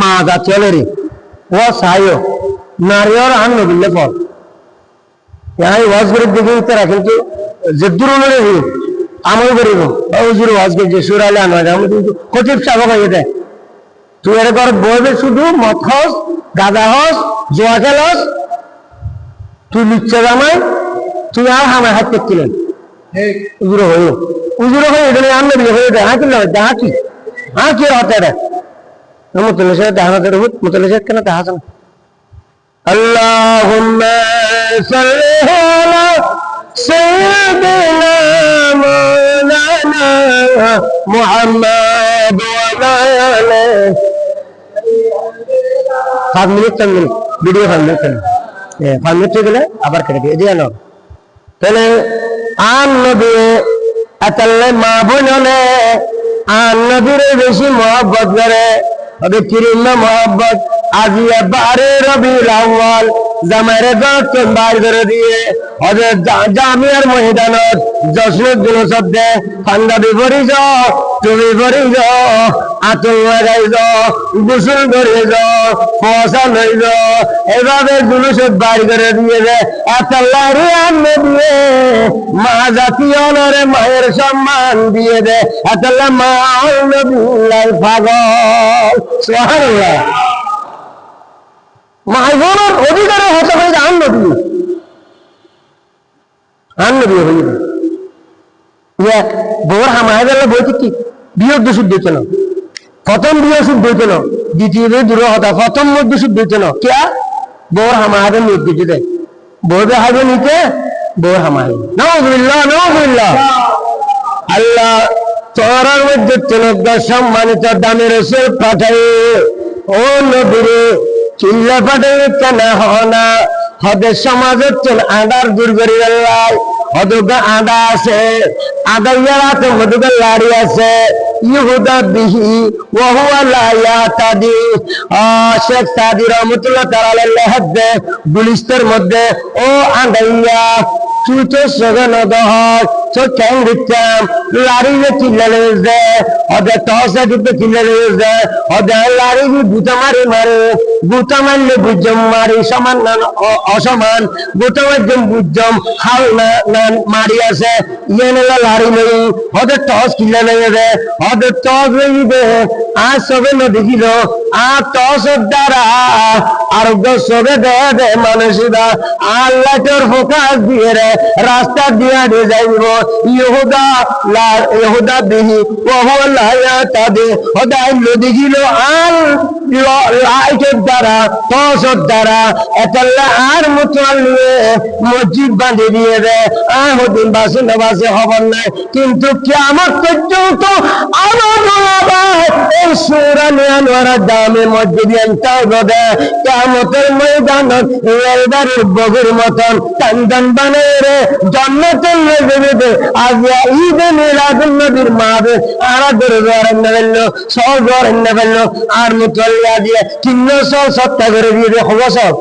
মা যা চলেরি ও সাইও নারীর আন নবিলে ফল ইয়াই ওয়াজ করে দিকে তারা কিন্তু যে দূরনে হি আমল করিব ওজুর ওয়াজ করে যে সুরালে আনা আমি কিন্তু কতিব চাবো গাইয়ে দেয় তুই এর ঘর বইবে শুধু মদ হস গাঁজা হস জোয়া খেলস তুই লিচ্ছে জামাই তুই আর হামায় হাত দেখছিলেন উজুর হইও উজুর হয়ে এখানে আনলে বিয়ে হয়ে যায় হাঁকি লয় দেখা কি হ্যাঁ কি হতে রে মুতলেশে দেখা করে মুতলেশে কেন দেখা না আল্লাহুম্মা সাল্লি আলা সাইয়্যিদিনা মাওলানা মুহাম্মদ ওয়া আলা 5 minute 10 minute video 5 minute 5 minute গেলে আবার কেটে দিয়ে জানো তাহলে আন নবী আতাল্লে মা বোনলে আন নবীর বেশি মহব্বত করে ওদের কিরিম মহব্বত আজিয়া বারে রবিউল আউয়াল জামাইরে দর্শন বার করে দিয়ে ওদের জামিয়ার ময়দানত জশ্নের জুলুসত দে পাঞ্জাবি ভরি যাও তুমি ভরি যাও আতল লাগাই যাও গোসল করে যাও ফসা লই যাও এভাবে জুলুসত বার করে দিয়ে দে আতাল্লাহরে আনবে দিয়ে মা জাতীয় নরে মায়ের সম্মান দিয়ে দে আতাল্লাহ মা নবীর পাগল সুবহানাল্লাহ মাই বোনের অধিকারে হতে হয় যে আননবী হয়ে যাবে বউর হামায় গেলে বইতে কি বিয়ে শুদ্ধ হইতে না প্রথম বিয়ে শুদ্ধ হইতে না দ্বিতীয় বিয়ে দূর হতা প্রথম মধ্যে শুদ্ধ হইতে না কে বউর হামায় নিয়ে দিতে দেয় বউবে হাবে নিতে বউর হামায় নাউযুবিল্লাহ নাউযুবিল্লাহ আল্লাহ তোরার মধ্যে তিনটা সম্মানিত দামি রাসূল পাঠাই ও নবীরে চিল্লা পাঠাই কেন হনা হদের সমাজের চল আদার দূর করি আল্লাহ হদুকে আদা আছে আদাইয়ার হাতে মধুকে লাড়ি আছে ইহুদা বিহি ওহুয়া লা ইয়াতাদি শেখ সাদি রহমাতুল্লাহ তাআলা লেখে গুলিস্তার মধ্যে ও আদাইয়া তুই তো সগন দহর তো কেন দিতাম লাড়িয়ে চিল্লালে যে ওদের টসে দিতে চিল্লালে যে ওদের লাড়ি গুতা মারে গুতা মারলে বুঝম মারি সমান না অসমান গুতা মারজম বুঝম হাল না মারি আছে ইয়েনে লাড়ি নেই ওদের টস চিল্লালে যে ওদের টস নেই আর সবে না দেখিল আর টসের দ্বারা আরোগ্য সবে দে মানুষরা আল্লাহ তোর ফোকাস দিয়ে রে রাস্তা দিয়া দিয়ে যাইব ইহুদা বিহি ওহুয়া লা ইয়াতাদি হদাই দেখিল আর লাইটের দ্বারা টসের দ্বারা এতলা আর মুতল্লি মসজিদ বাঁধে দিয়ে দে আহুদিন বাসে না বাসে খবর নাই কিন্তু কিয়ামত পর্যন্ত এই সূরা আনওয়ার দামে মসজিদ এন্টার গদে কিয়ামতের ময়দানত এলবারের বগের মতন টান বানায় রে জান্নাতুল নবীতে আজ ঈদ মিলাদুন নবীর মাবে আরা করে ধরেন না সব ধরেন না আর মুতল্লিয়া দিয়ে 370 করে দিয়ে হবে সব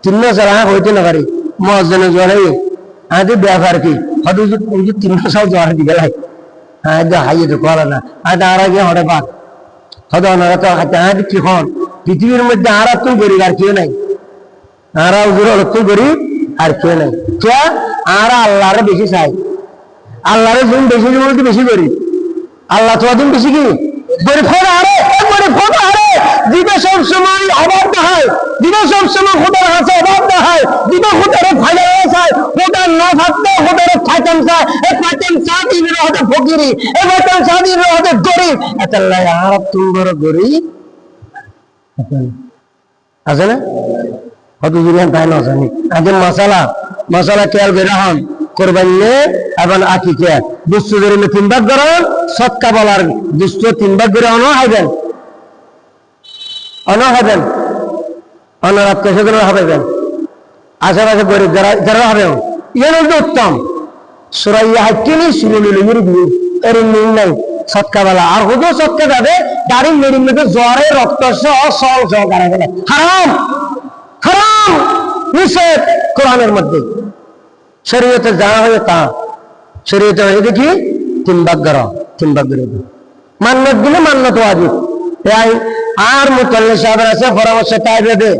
300 হইতে না পারি মুয়াজ্জিনে জোরে আদি ব্যাপার কি হয়তো 300 জোরে দিবে লাই আদা হাইয়ে তো করে না আদা আর আগে হড়ে পাক হয়তো ওনারা তো আজ কি হন পৃথিবীর মধ্যে আর তুই গরিব আর কেউ নাই আর তুই গরিব আর কেউ নাই কে আর আল্লাহরে বেশি চাই আল্লাহরে যখন বেশি বলতে বেশি গরিব আল্লাহ তো দিন বেশি কি গরিব হন আরে দিবে সব সময় অভাব না হয় দিবে সব সময় খোদার হাতে অভাব না হয় দিবে খোদারে ফায়দা চায় খোদার না থাকতে খোদারে খাইতাম চায় এই খাইতাম চা দিবে হতে ফকিরি এই খাইতাম চা দিবে হতে গরিব আল্লাহ আর তুমি বড় গরিব আছে না কত জুরিয়ান তাই না জানি আজ মশালা কেয়ার বেরাহন কোরবানি এবং আকিকে দুষ্ট ধরে 3 ভাগ করেন সৎকা বলার দুষ্ট 3 ভাগ করে অনহাইবেন অনারাত কেসে করে হবেন আশেপাশে গরিব যারা হবে ইয়ে উত্তম সুরাইয়া হাইটিনি শুনিল এর মিল নাই সৎকা বলা আর হুদো সৎকা যাবে দাড়ি মেরি মেরে জ্বরে রক্ত সহ সল সহকারে গেলে হারাম নিষেধ কোরআনের মধ্যে শরীয়তে যা হয় তা শরীয়তে হয়ে দেখি 3 ভাগ করে মান্যত দিলে মান্যত ওয়াজিব আর মুতল্লি সাহেবের আছে পরামর্শ তাই দেবে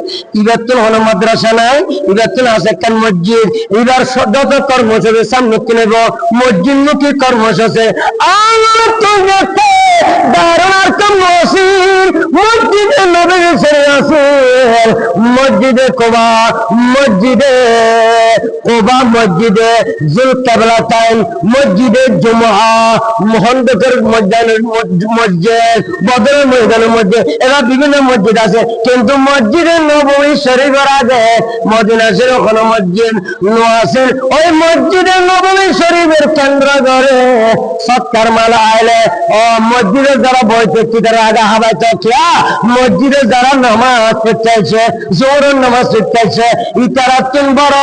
ইবাতুল হন মাদ্রাসা নাই ইবাতুল আছে একটা মসজিদ এবার যত কর্মসূচি সামনে নেব মসজিদ মুখী কর্মসূচি আর তো দারুণার কর্মসূচি মসজিদে নবী ছেড়ে আছে মসজিদে কোবা মসজিদে জুলকেবলা টাইম মসজিদে জুমআ মোহনবেকের মসজিদ বদরের ময়দানের মসজিদ এরা বিভিন্ন মসজিদ আছে কিন্তু মসজিদে নববী শরীফের আগে মদিনা শরীফ ওখানে মসজিদ আছে ওই মসজিদে নববী শরীফের কেন্দ্র ধরে সৎকার মালা আইলে ও মসজিদে যারা বৈঠকি তারা আগে হাবাইতে খেয়া মসজিদে যারা নামাজ পড়তেছে জোহরের নামাজ পড়তেছে ইতারা তুমি বড়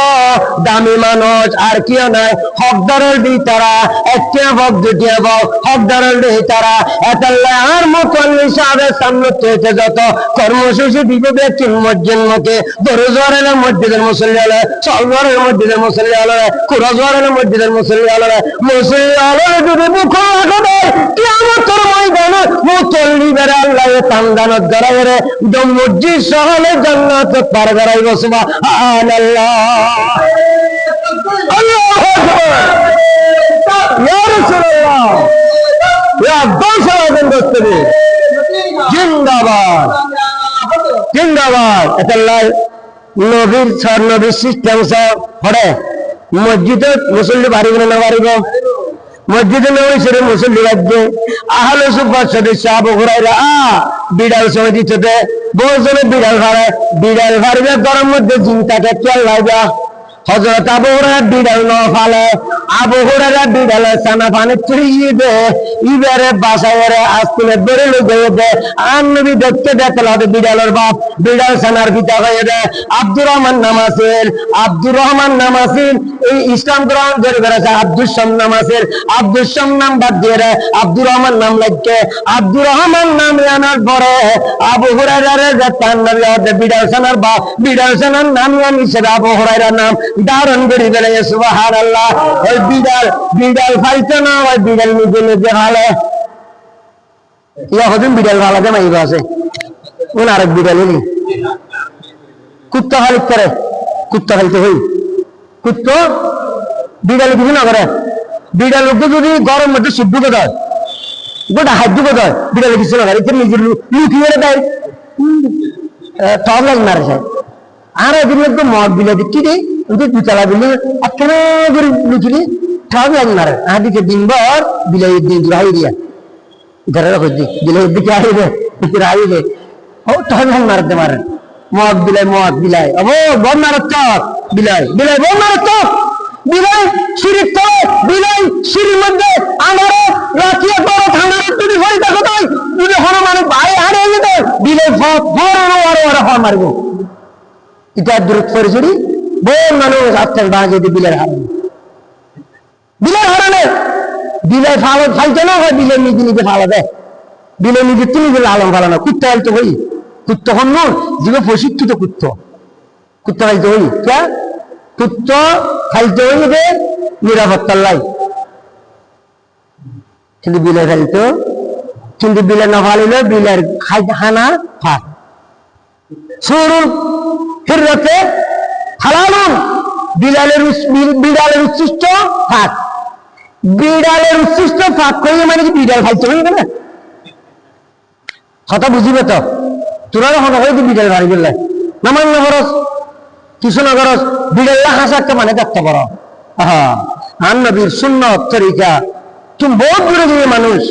দামি মানুষ আর কেউ নাই হকদারের দি তারা একটা ভোগ দুটিয়া ভোগ হকদারের দি তারা এতাল্লাহ আর মুতল্লি সাহেবের সামনে থেকে যত কর্মসূচি দিব ব্যক্তি মসজিদ মুখে দরজওয়ারের মসজিদের মুসল্লি হলে সলওয়ারের মসজিদের মুসল্লি হলে কুরাজওয়ারের মসজিদের মুসল্লি হলে মুসল্লি হলে যদি মুখ রাখা দেয় কিয়ামতের ময়দানে মুতল্লি বেড়ে আল্লাহ তান্দানত গড়াইরে মসজিদ সহলে জান্নাত পার গড়াইব সুবহানাল্লাহ আল্লাহু আকবার ইয়া রাসূলুল্লাহ ইয়া দোসরাদিন দস্তরে জিন্দাবাদ জিন্দাবাদ আল্লাহ নবীর সর নবীর সিস্টেম সব পড়ে মসজিদে মুসল্লি বাড়িব না বাড়িব মসজিদে নবী শরীফ মুসল্লি রাজ্যে আহলে সুফার সদস্য আবু হুরায়রা বিড়াল সময় দিতে বহুজনে বিড়াল ভাড়বে গরম মধ্যে চিন্তাকে খেয়াল লাগা হযরত আবু হুরায়রা বিড়াল ন ফালে আবু হুরায়রা বিড়াল সানা পানি চড়িয়ে দে ইবারে বাসায়রে আস্তিনে বেরে লগে দে আর নবী দেখতে দেখল বিড়ালের বাপ বিড়াল সানার পিতা হয়ে দে আব্দুর রহমান নামাসির এই ইসলাম গ্রহণ করে বেড়েছে আব্দুল শাম নামাসির আব্দুল শাম নাম বাদ দিয়ে রে আব্দুর রহমান নাম লাগছে আব্দুর রহমান নাম আনার পরে আবু হুরায়রা যে তার নবী হতে বিড়াল সানার বাপ বিড়াল সানার নাম হিসেবে আবু হুরায়রার নাম ধারণ করে ফেলে সুবহানাল্লাহ ওই বিড়াল ফাইছে না ওই বিড়াল নিজে নিজে ভালো ইয়া হদিন বিড়াল ভালো যে মাইবা আছে উন আরেক বিড়াল এলি কুত্তা খালিক করে কুত্তা খাইতে হই কুত্তা বিড়াল কিছু না করে বিড়াল লোক যদি গরম মধ্যে সুদ্ধ দেয় গোটা হাত দুটো দেয় বিড়াল কিছু না করে নিজের লুকিয়ে দেয় টপ লাগ মারে যায় আর একদিন একদম মদ বিলে দিচ্ছি রে দুতলা বিলে এখানে করে লুকিয়ে টপ লাগ মারে আদিকে দিনভর বিলাই দিন রাই দিয়া ঘরে রাখো বিলাই দিকে আইবে আইবে ও টপ লাগ মারতে মারে মদ বিলাই ও বন মারত বিলাই বন মারত বিলাই সিঁড়ির তলে বিলাই সিঁড়ির মধ্যে আনারে রাখিয়ে বড় ঠান্ডার তুমি হয়ে দেখো তাই তুমি হন মানে ভাই হারিয়ে যেতে বিলাই ফর মারবো এটা দূরত করে চুরি বোন মানুষ আত্মার বাঁধে বিলের হারানে বিলাই ফালতে না হয় বিলের নিজে ফালা দেয় বিলের নিজে তুমি আলম ফালানো কুত্তা হইতে হই কুত্ত হন জীবে প্রশিক্ষিত কুত্তা খাইতে হই কে কুত্তা খাইতে হইবে নিরাপত্তার লাই কিন্তু বিলের খাইতো কিন্তু বিলের না ফালিলে বিলের খানা ফাঁক শুরুন হিরতে হালালুন বিড়ালের উচ্ছিষ্ট ফাঁক বিড়ালের উচ্ছিষ্ট ফাঁক করিয়ে মানে কি বিড়াল খাইতে হইবে না কথা বুঝিবে তো তোরা যখন হয়তো বিড়াল ভাড়ি গেলে নামান না খরচ কিছু না খরচ বিড়াল্লা হাসা একটা মানে দেখতে পারো আর নবীর সুন্নত তরিকা তুমি বহুত দূরে দূরে মানুষ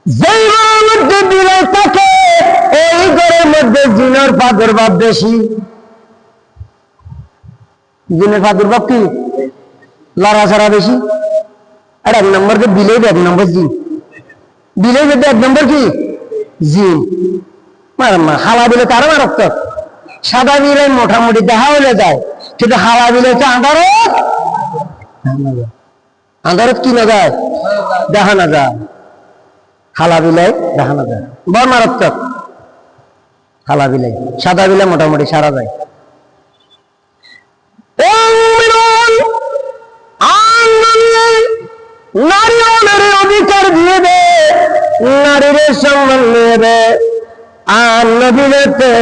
যেই ঘরের মধ্যে বিড়াল থাকে এই ঘরের মধ্যে জিনের প্রাদুর্ভাব বেশি জিনের প্রাদুর্ভাব কি লড়াছাড়া বেশি আর এক নম্বর যে বিলের এক নম্বর জিন বিলের মধ্যে এক নম্বর কি জিন হালা বিলে তারও মারাত্মক সাদা বিলে মোটামুটি দেখা হলে যায় কিন্তু হালা বিলে তো আন্ধারত কি না যায় দেখা না যায় হালা বিলাই দেখা না যায় বড় মারাত্মক হালা বিলাই সাদা বিলাই মোটামুটি সারা যায় নারীও নারীর অধিকার দিয়ে দে, নারীর সম্মান নিয়ে দে। আর নবীতে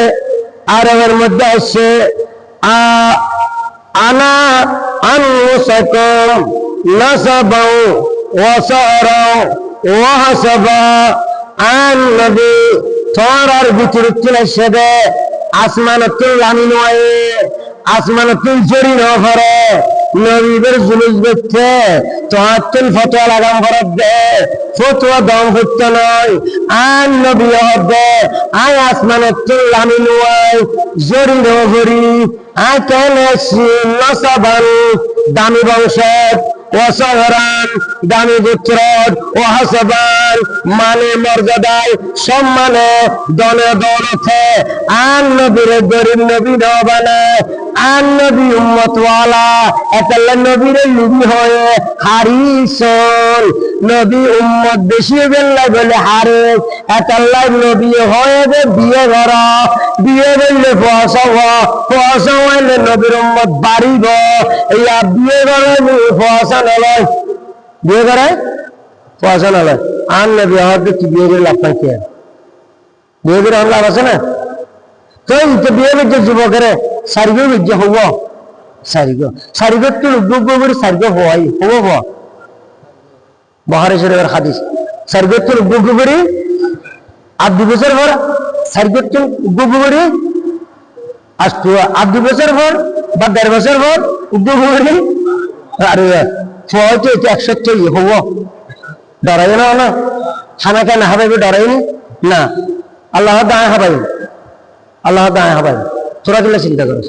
আরবের মধ্যে আসছে আনা আনসাকুম নাসাবাও ওয়া সারাও ওয়া হাসাবা। আন নবী তোরার ভিতর চলে সেবে আসমানতুল লামিন ওয়াই, আসমানতুল জরি ন করে নবীদের জুলুস দেখতে তোহাতুল ফতোয়া লাগাম ফরত দে, ফতোয়া দম করতে নয়। আন নবী হবে আয় আসমানতুল লামিন ওয়াই জরি ন জরি আয় কেন নসাবান দামি বংশত, ওয়াসাহরান দামি গোত্র, ওয়াহাসাবান মানে মর্যাদায় সম্মানে দনে দৌলতে। আন নবীর গরিব নবী নবানায়, আন নবী উম্মতওয়ালা এতাল্লা নবীর নবী হয়ে হারিসন, নবী উম্মত বেশি বেল্লা বলে হারিস এতাল্লা নবী হয়ে যে বিয়ে করা, বিয়ে বললে পয়সা পয়সা হইলে নবীর উম্মত বাড়িব। এই বিয়ে করে পয়সা নলয়, বিয়ে করে পয়সা নলয়। আর নবী হওয়ার কি বিয়ে করে লাভ পাই, বিয়ে করে আমার লাভ আছে না? তো বিয়ে করছে যুবকের সারিগেও বিজ্ঞ হব, সারিগর তো উদ্যোগ করে সারিগ হওয়াই হব বহারে শরীফের হাদিস। সারিগর তো উদ্যোগ করি আর 2 বছর পর সারিগর তো উদ্যোগ করি আসতো, আর 2 বছর পর বা 1.5 বছর পর উদ্যোগ করি আরে হয়তো এটা 100 হব। ডরাই না খানাকে না হাবাইবে, ডরাইনি না। আল্লাহ দায় হাবাই, আল্লাহ দায় হাবাই, তোরা দিলে চিন্তা করিস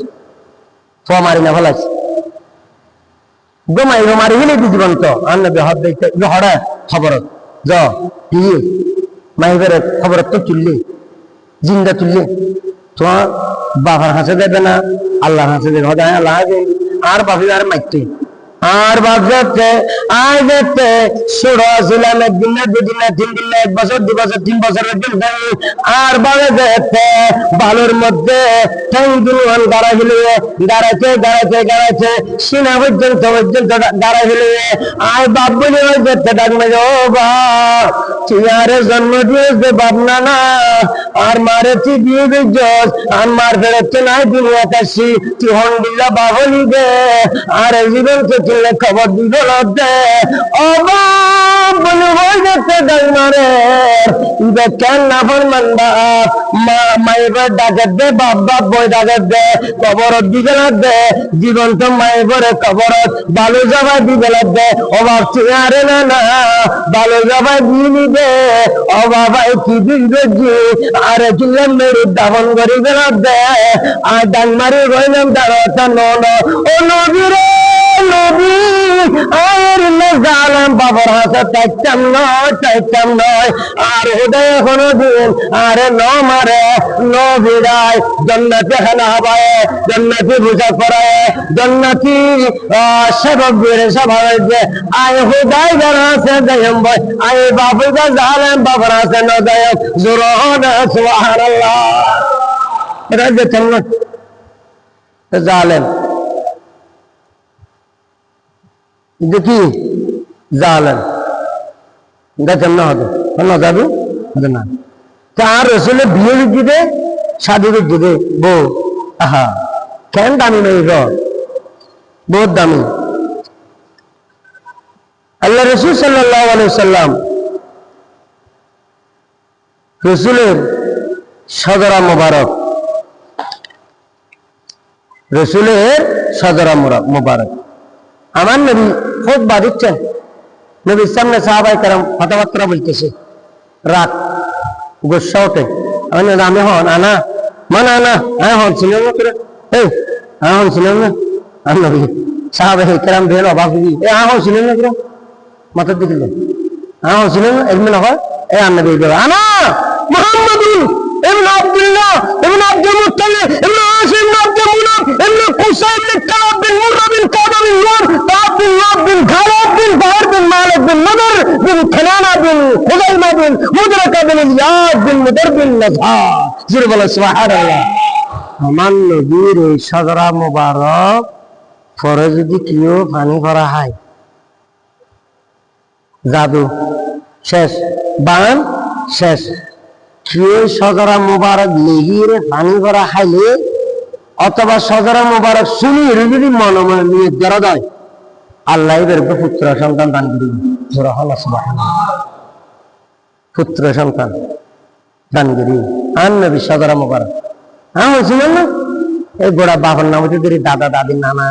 ফোয়া মারি না ভালো আছে গোমাইব মারি হলে জীবন্ত আর নবী হদ দেখতে হড়া খবরত য দিয়ে মাইবের খবরত তো তুললি জিন্দা তুললি, তোমার বাবার হাসে দেবে না আল্লাহর হাসে দেবে, হদায় আল্লাহ আর বাপি আর মাইতে আর বাপ যাচ্ছে আয় দেখতে ছোড়ো ছিলাম 1 দিন না 2 দিন না 3 দিন না 1 বছর 2 বছর 3 বছরের দিন আর বাবা দেখতে বালুর মধ্যে ঠ্যাংগুলোন দাঁড়া হিলিয়ে দাঁড়াচ্ছে দাঁড়াচ্ছে দাঁড়াচ্ছে সিনা পর্যন্ত দাঁড়া হিলিয়ে আয় বাপ বলে দেখতে ডাকবে ও বাপ তুই আরে জন্ম দিয়েছে বাপ না না আর মারে তুই দিয়ে দিচ্ছ আর মার ফেরত নাই দুনিয়া কাশি তুই হন্ডিল্লা বাবলি দে আর জীবন তুলে খবর দিল দে ও বাপ বলে বই দেখতে ডাক মারে কেন না ফরমান বাপ মাইবার ডাকে দে বাপ বাপ বই ডাকে দে কবরত দিবে না দে জীবন্ত মাইবরে কবরত বালু জবাই দিবে না দে ও বাপ তুই আরে না না বালু জবাই দিয়ে দে ও বাবা কি দিবে জি আরে চুলেন মেরে দাফন করিবে না দে আর ডাক মারি রইলাম দাঁড়াতা নন ও নবী রে নবী আর জালাম বাবার হাতে চাইতাম নয় আর ওটাই এখনো দিন আরে ন মারে নবীরায় জন্নাতি খানা হবায় জন্নাতি বুঝা করায় জন্নাতি সেবক বেড়ে সব হবে আয় হুদাই যারা আছে দেয়ম ভাই আয় বাবুরা জালাম বাবার হাতে ন দেয়ম জোর সুবহানাল্লাহ। এটা দেখেন না জালেম দেখি জালেম দেখেন না হবে না যাবে না তার রসুলে বিয়ে দিবে শাদি দিবে বউ আহা কেন দামি নেই বহুত দামি। আল্লাহ রসুল সাল্লাল্লাহু আলাইহি সাল্লাম রসুলের সদরা মোবারক, রসুলের সদরা মোবারক আমার নবী খুব বাদিচ্ছেন, নবীর সামনে সাহাবায়ে কেরাম কথাবার্তা বলতেছে, রাত গোসা ওঠে আমি হন আনা মানে আনা হ্যাঁ হন ছিলাম না করে এই হ্যাঁ হন ছিলাম না আর নবী সাহাবায়ে কেরাম বের অভাব এ হ্যাঁ হন ছিলেন না করে মাথার দিকে হ্যাঁ হন ছিলেন না এমনি না হয় এ আর নবী আনা মুহাম্মাদুন ইবনে আব্দুল্লাহ ইবনে আব্দুল মুত্তালিব ইবনে হাশিম ইবনে আব্দুল মুনাফ ইবনে কুসাই ইবনে কাব বিন মুররা বিন কাব বিন নূর বিন ওয়াব বিন খালাদ বিন ফাহর বিন মালিক বিন নদর বিন খানানা বিন খুযাইমা বিন মুদরাকা বিন ইয়াদ বিন মুদর বিন নাযা জোরে বলো সুবহানাল্লাহ। আমার নবীর এই সদরা মোবারক পরে যদি কেউ পানি করা হয় জাদু শেষ, বান শেষ। সজরা মুবারক লেগিয়ে পানি ভরা খাইলে অথবা সজরা মুবারক শুনি যদি মনে মনে নিয়ে জড়া দেয়, আল্লাহ এর পুত্র সন্তান দান করিবে। পুত্র সন্তান দান করিবে। আন নবী সজরা মুবারক। হ্যাঁ বলছিলেন না, এই গোড়া বাবার নাম হচ্ছে দাদা দাদির নানা